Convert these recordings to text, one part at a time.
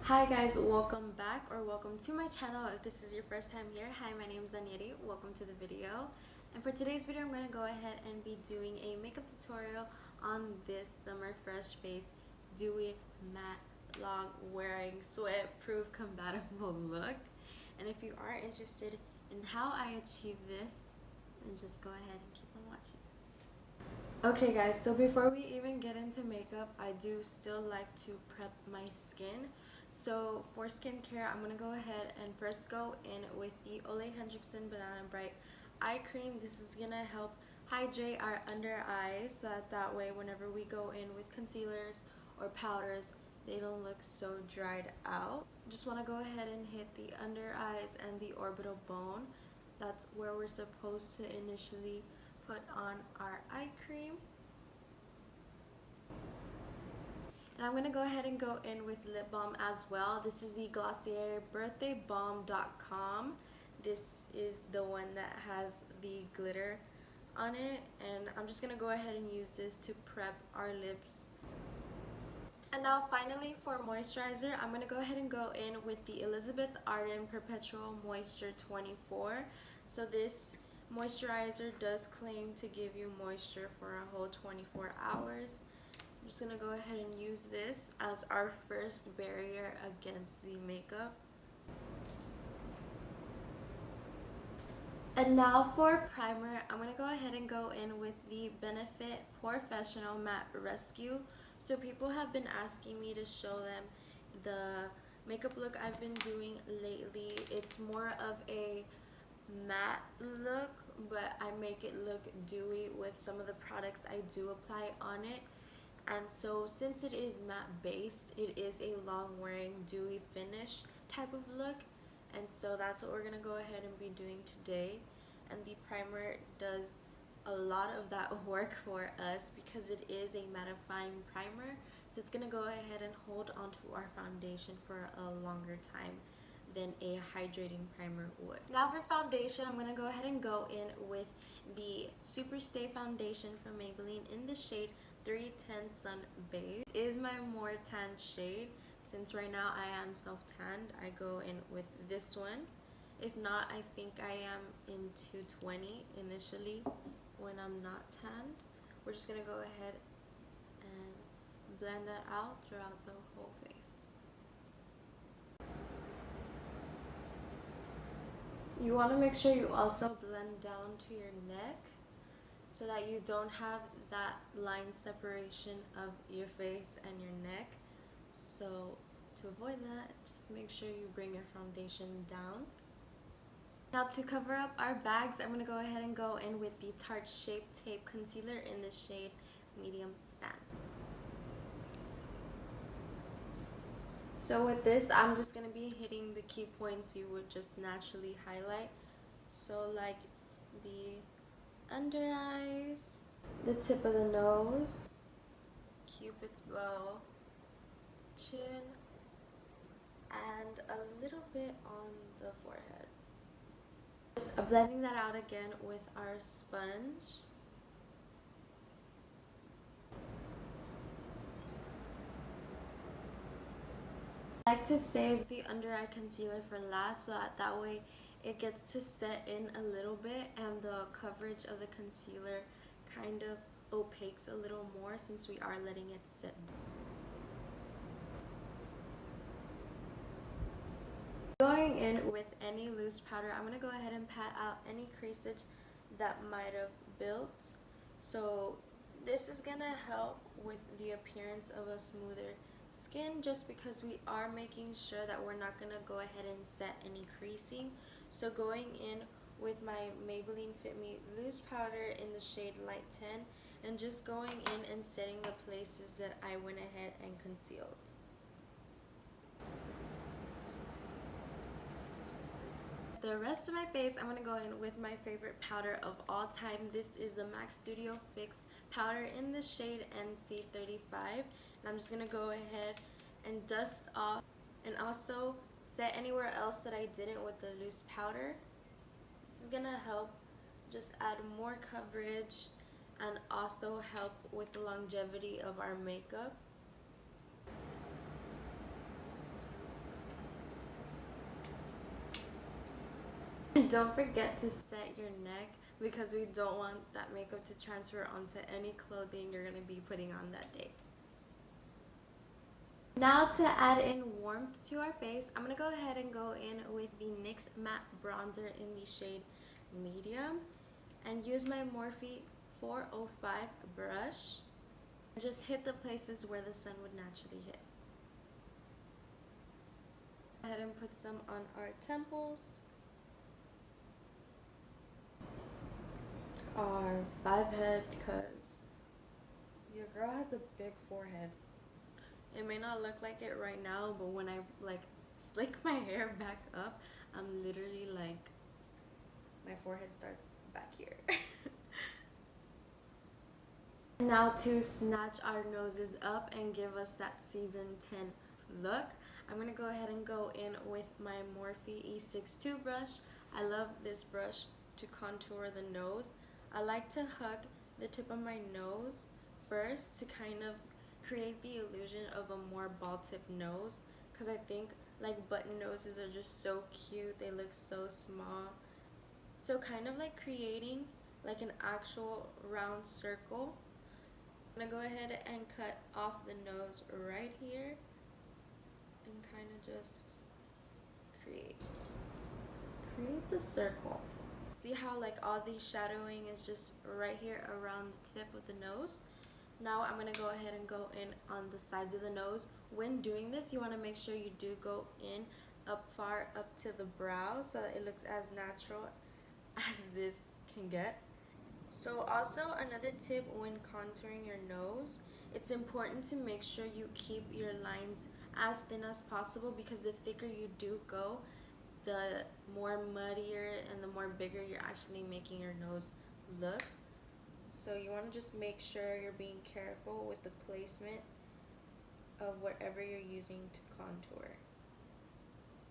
Hi guys, welcome back or welcome to my channel. If this is your first time here, hi, my name is Daniery. Welcome to the video. And for today's video, I'm going to go ahead and be doing a makeup tutorial on this summer fresh face dewy matte long wearing sweat proof compatible look. And if you are interested in how I achieve this, then just go ahead and keep on watching. Okay guys, so before we even get into makeup, I do still like to prep my skin. So for skincare, I'm going to go ahead and first go in with the Ole Henriksen Banana Bright Eye Cream. This is going to help hydrate our under eyes so that way whenever we go in with concealers or powders, they don't look so dried out. Just want to go ahead and hit the under eyes and the orbital bone. That's where we're supposed to initially put on our eye cream. And I'm going to go ahead and go in with lip balm as well. This is the Glossier birthdaybalm.com. This is the one that has the glitter on it, and I'm just going to go ahead and use this to prep our lips. And now finally for moisturizer, I'm going to go ahead and go in with the Elizabeth Arden Perpetual Moisture 24. So this moisturizer does claim to give you moisture for a whole 24 hours. I'm just going to go ahead and use this as our first barrier against the makeup. And now for primer, I'm going to go ahead and go in with the Benefit Professional Matte Rescue. So people have been asking me to show them the makeup look I've been doing lately. It's more of a matte look, but I make it look dewy with some of the products I do apply on it. And so since it is matte based, it is a long wearing dewy finish type of look, and so that's what we're going to go ahead and be doing today. And the primer does a lot of that work for us because it is a mattifying primer, so it's going to go ahead and hold onto our foundation for a longer time than a hydrating primer would. Now for foundation, I'm going to go ahead and go in with the Super Stay Foundation from Maybelline in the shade 310 Sun Beige. This is my more tan shade. Since right now I am self-tanned, I go in with this one. If not, I think I am in 220 initially when I'm not tanned. We're just going to go ahead and blend that out throughout the whole face. You want to make sure you also blend down to your neck so that you don't have that line separation of your face and your neck. So to avoid that, just make sure you bring your foundation down. Now to cover up our bags, I'm going to go ahead and go in with the Tarte Shape Tape Concealer in the shade Medium Sand. So with this, I'm just going to be hitting the key points you would just naturally highlight. So like the under eyes, the tip of the nose, Cupid's bow, chin, and a little bit on the forehead. Just blending that out again with our sponge. I like to save the under eye concealer for last so that way it gets to set in a little bit and the coverage of the concealer kind of opaques a little more since we are letting it sit. Going in with any loose powder, I'm going to go ahead and pat out any creasage that might have built. So this is going to help with the appearance of a smoother skin just because we are making sure that we're not going to go ahead and set any creasing. So going in with my Maybelline Fit Me loose powder in the shade Light 10 and just going in and setting the places that I went ahead and concealed. The rest of my face, I'm going to go in with my favorite powder of all time. This is the MAC Studio Fix powder in the shade NC35. And I'm just going to go ahead and dust off and also set anywhere else that I didn't with the loose powder. This is going to help just add more coverage and also help with the longevity of our makeup. Don't forget to set your neck because we don't want that makeup to transfer onto any clothing you're going to be putting on that day. Now to add in warmth to our face, I'm going to go ahead and go in with the NYX Matte Bronzer in the shade Medium and use my Morphe 405 brush and just hit the places where the sun would naturally hit. Go ahead and put some on our temples, our vibe head, because your girl has a big forehead. It may not look like it right now, but when I like slick my hair back up, I'm literally like, my forehead starts back here. Now to snatch our noses up and give us that season 10 look, I'm going to go ahead and go in with my Morphe E62 brush. I love this brush to contour the nose. I like to hug the tip of my nose first to kind of create the illusion of a more ball tip nose, because I think like button noses are just so cute. They look so small. So kind of like creating like an actual round circle. I'm going to go ahead and cut off the nose right here and kind of just create the circle. See how like all the shadowing is just right here around the tip of the nose? Now I'm going to go ahead and go in on the sides of the nose. When doing this, you want to make sure you do go in far up to the brow so that it looks as natural as this can get. So also another tip when contouring your nose, it's important to make sure you keep your lines as thin as possible, because the thicker you do go, the more muddier and the more bigger you're actually making your nose look. So you want to just make sure you're being careful with the placement of whatever you're using to contour.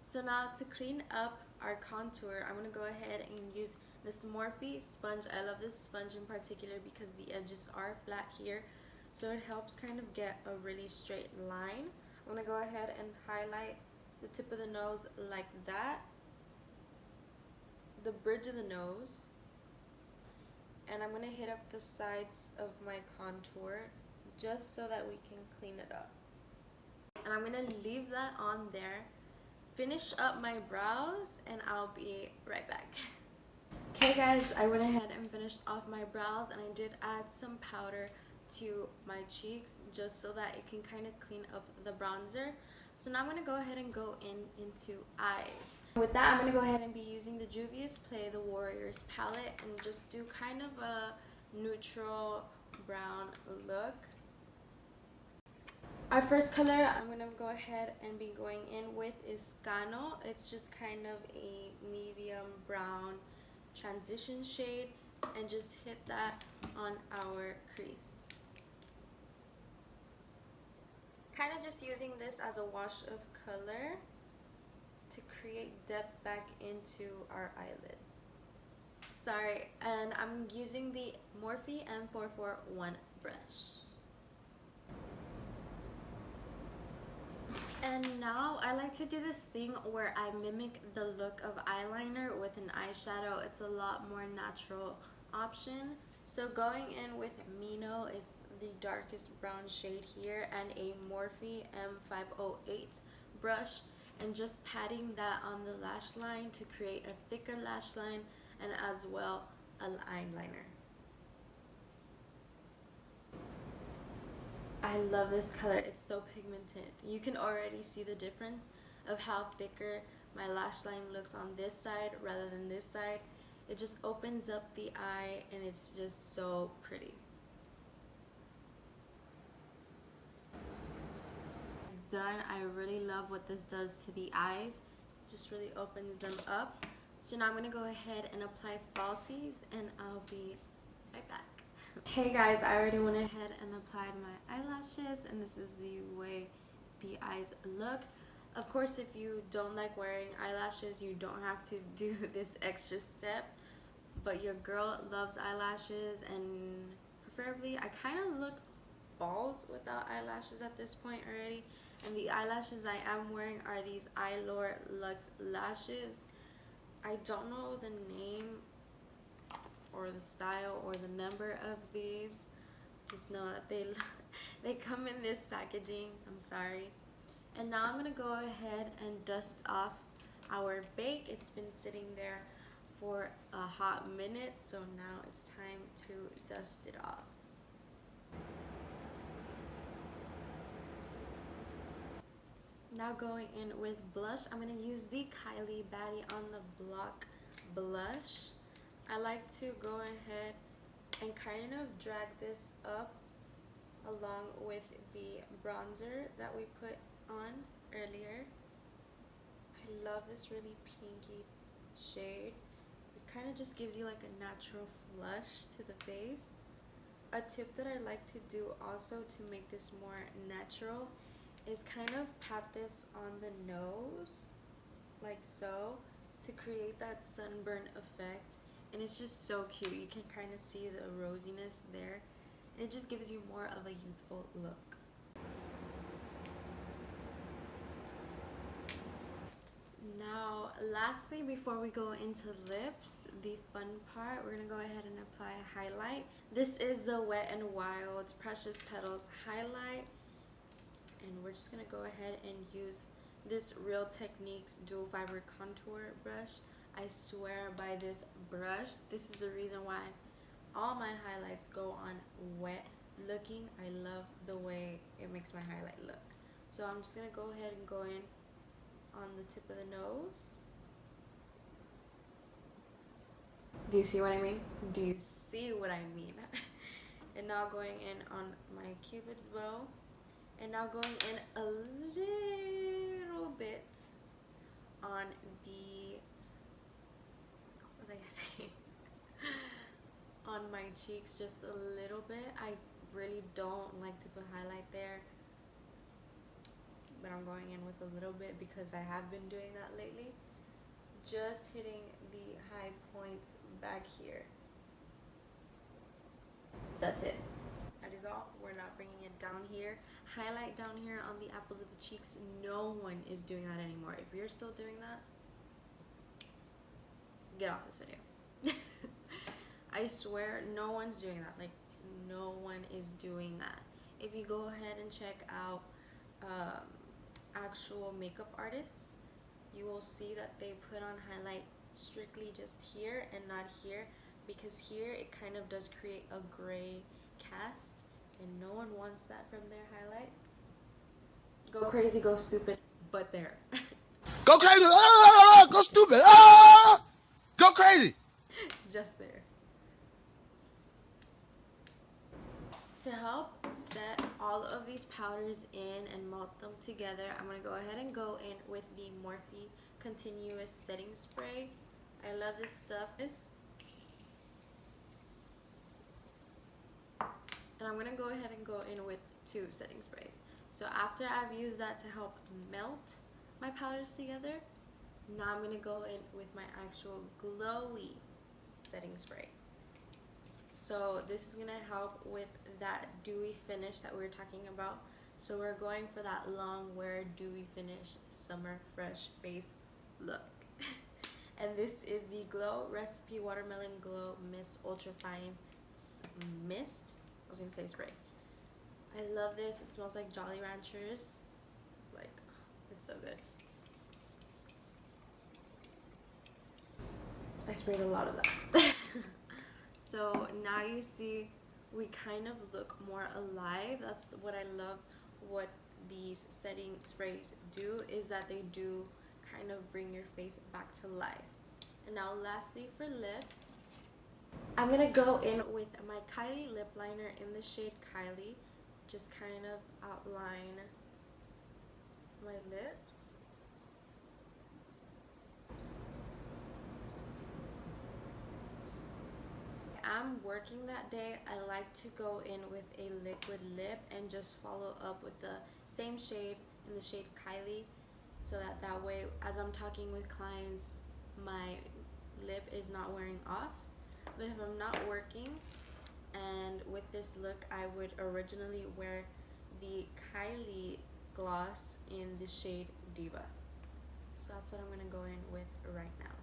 So now to clean up our contour, I'm going to go ahead and use this Morphe sponge. I love this sponge in particular because the edges are flat here, so it helps kind of get a really straight line. I'm going to go ahead and highlight the tip of the nose like that, the bridge of the nose, and I'm going to hit up the sides of my contour just so that we can clean it up. And I'm going to leave that on there, finish up my brows, and I'll be right back. Okay guys, I went ahead and finished off my brows, and I did add some powder to my cheeks just so that it can kind of clean up the bronzer. So now I'm going to go ahead and go into eyes. With that, I'm going to go ahead and be using the Juvia's Play the Warriors palette and just do kind of a neutral brown look. Our first color I'm going to go ahead and be going in with is Scano. It's just kind of a medium brown transition shade, and just hit that on our crease. Kind of just using this as a wash of color to create depth back into our eyelid. Sorry, and I'm using the Morphe M441 brush. And now I like to do this thing where I mimic the look of eyeliner with an eyeshadow. It's a lot more natural option. So going in with Mino, it's the darkest brown shade here, and a Morphe M508 brush, and just patting that on the lash line to create a thicker lash line and as well an eyeliner. I love this color. It's so pigmented. You can already see the difference of how thicker my lash line looks on this side rather than this side. It just opens up the eye and it's just so pretty. It's done. I really love what this does to the eyes. It just really opens them up. So now I'm going to go ahead and apply falsies, and I'll be right back. Hey guys, I already went ahead and applied my eyelashes, and this is the way the eyes look. Of course, if you don't like wearing eyelashes, you don't have to do this extra step, but your girl loves eyelashes, and preferably I kind of look bald without eyelashes at this point already. And the eyelashes I am wearing are these Eyelure Luxe lashes. I don't know the name or the style or the number of these. Just know that they come in this packaging. I'm sorry. And now I'm gonna go ahead and dust off our bake. It's been sitting there for a hot minute, so now it's time to dust it off. Now going in with blush, I'm going to use the Kylie Baddie on the Block blush. I like to go ahead and kind of drag this up along with the bronzer that we put on earlier. I love this really pinky shade. It kind of just gives you like a natural flush to the face. A tip that I like to do also to make this more natural is kind of pat this on the nose like so to create that sunburn effect, and it's just so cute. You can kind of see the rosiness there, and it just gives you more of a youthful look. Now lastly, before we go into lips, the fun part, we're gonna go ahead and apply a highlight. This is the Wet n Wild Precious Petals highlight, and we're just gonna go ahead and use this Real Techniques dual fiber contour brush. I swear by this brush. This is the reason why all my highlights go on wet looking. I love the way it makes my highlight look. So I'm just gonna go ahead and go in on the tip of the nose. Do you see what I mean? Do you see what I mean? And now going in on my Cupid's bow. And now going in a little bit on the, what was I gonna say? On my cheeks, just a little bit. I really don't like to put highlight there, but I'm going in with a little bit because I have been doing that lately. Just hitting the high points back here. That's it. That is all. We're not bringing it down here. Highlight down here on the apples of the cheeks. No one is doing that anymore. If you're still doing that, get off this video. I swear no one's doing that. Like, no one is doing that. If you go ahead and check out actual makeup artists, you will see that they put on highlight strictly just here and not here, because here it kind of does create a gray cast, and no one wants that from their highlight. Go crazy, go stupid, but there. Go crazy, go stupid, go crazy. Just there. To help set all of these powders in and melt them together, I'm going to go ahead and go in with the Morphe Continuous Setting Spray. I love this stuff. And I'm going to go ahead and go in with 2 setting sprays. So after I've used that to help melt my powders together, now I'm going to go in with my actual glowy setting spray. So this is going to help with that dewy finish that we were talking about. So we're going for that long wear, dewy finish, summer fresh face look. And this is the Glow Recipe Watermelon Glow Mist Ultra Fine Mist. I was going to say spray. I love this. It smells like Jolly Ranchers. Like, it's so good. I sprayed a lot of that. So now you see we kind of look more alive. That's what I love. What these setting sprays do is that they do kind of bring your face back to life. And now lastly for lips, I'm going to go in with my Kylie lip liner in the shade Kylie. Just kind of outline my lips. I'm working that day, I like to go in with a liquid lip and just follow up with the same shade in the shade Kylie, so that way as I'm talking with clients, my lip is not wearing off. But if I'm not working and with this look, I would originally wear the Kylie gloss in the shade Diva. So that's what I'm going to go in with right now.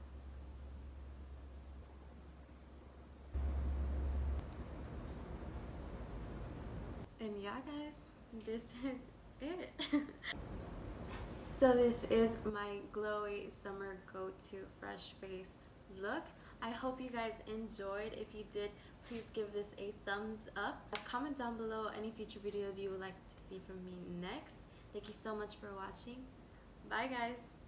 And yeah, guys, this is it. So this is my glowy summer go-to fresh face look. I hope you guys enjoyed. If you did, please give this a thumbs up. Comment down below any future videos you would like to see from me next. Thank you so much for watching. Bye guys.